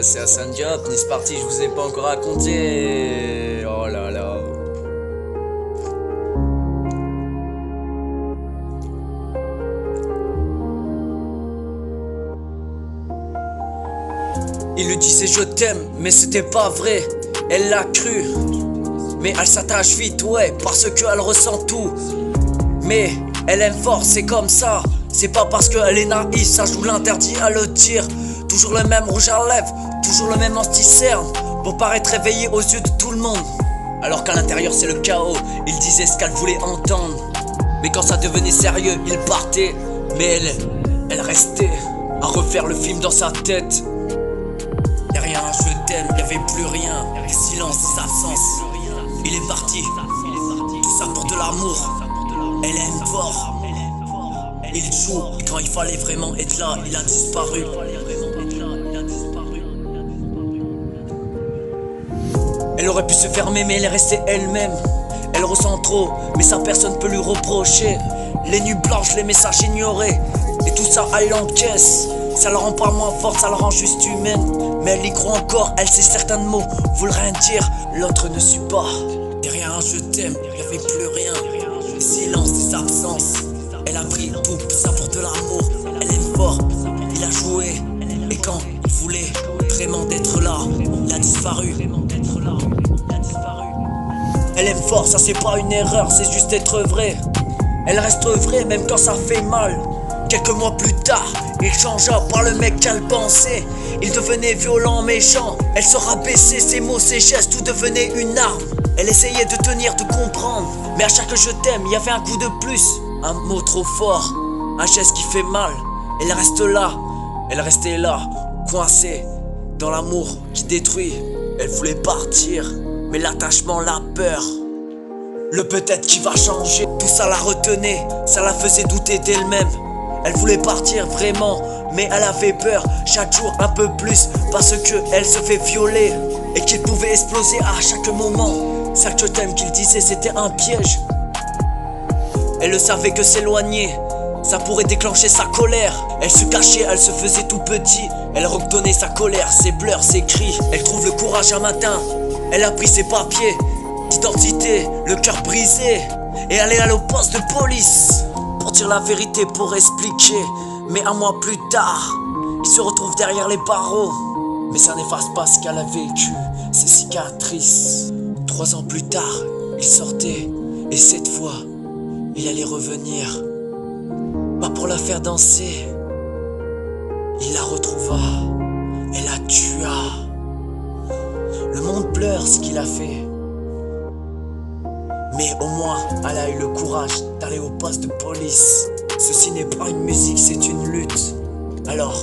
c'est Hassan Diop, Nice Party, je vous ai pas encore raconté. Oh là là. Il lui disait je t'aime, mais c'était pas vrai. Elle l'a cru, mais elle s'attache vite, ouais, parce qu'elle ressent tout. Mais elle aime fort, c'est comme ça. C'est pas parce qu'elle est naïve, ça joue l'interdit à le dire. Toujours le même rouge à lèvres, toujours le même anti-cerne, pour paraître réveillé aux yeux de tout le monde. Alors qu'à l'intérieur c'est le chaos, il disait ce qu'elle voulait entendre. Mais quand ça devenait sérieux, il partait. Mais elle restait à refaire le film dans sa tête. Y'a rien, je t'aime, y'avait plus rien. Silence, absence. Il est parti, tout ça pour de l'amour. Elle aime fort. Il joue, et quand il fallait vraiment être là, il a disparu. Elle aurait pu se fermer, mais elle est restée elle-même. Elle ressent trop, mais ça personne peut lui reprocher. Les nuits blanches, les messages ignorés, et tout ça elle l'encaisse. Ça la rend pas moins forte, ça la rend juste humaine. Mais elle y croit encore, elle sait certains mots veulent rien dire, l'autre ne suit pas. Y'a rien, je t'aime, y'avait plus rien. Silence, des absences. Elle a pris tout ça pour de l'amour. Elle aime fort, il a joué. Et quand il voulait vraiment d'être là, il a disparu. Elle aime fort, ça c'est pas une erreur, c'est juste être vrai. Elle reste vraie même quand ça fait mal. Quelques mois plus tard, il changea par le mec qu'elle pensait. Il devenait violent, méchant. Elle se rabaissait, ses mots, ses gestes, tout devenait une arme. Elle essayait de tenir, de comprendre. Mais à chaque je t'aime, il y avait un coup de plus. Un mot trop fort, un geste qui fait mal. Elle reste là, elle restait là, coincée dans l'amour qui détruit. Elle voulait partir, mais l'attachement, la peur, le peut-être qui va changer, tout ça la retenait, ça la faisait douter d'elle-même. Elle voulait partir vraiment, mais elle avait peur, chaque jour un peu plus, parce que elle se fait violer et qu'il pouvait exploser à chaque moment. Ça que je t'aime qu'il disait c'était un piège. Elle le savait que s'éloigner, ça pourrait déclencher sa colère. Elle se cachait, elle se faisait tout petit. Elle retenait sa colère, ses pleurs, ses cris. Elle trouve le courage un matin. Elle a pris ses papiers d'identité, le cœur brisé, et elle est allée au poste de police pour dire la vérité, pour expliquer. Mais un mois plus tard, il se retrouve derrière les barreaux. Mais ça n'efface pas ce qu'elle a vécu, ses cicatrices. 3 ans plus tard, il sortait, et cette fois, il allait revenir. Pas pour la faire danser. Il la retrouva, elle la tua. Le monde pleure ce qu'il a fait. Mais au moins, elle a eu le courage d'aller au poste de police. Ceci n'est pas une musique, c'est une lutte. Alors,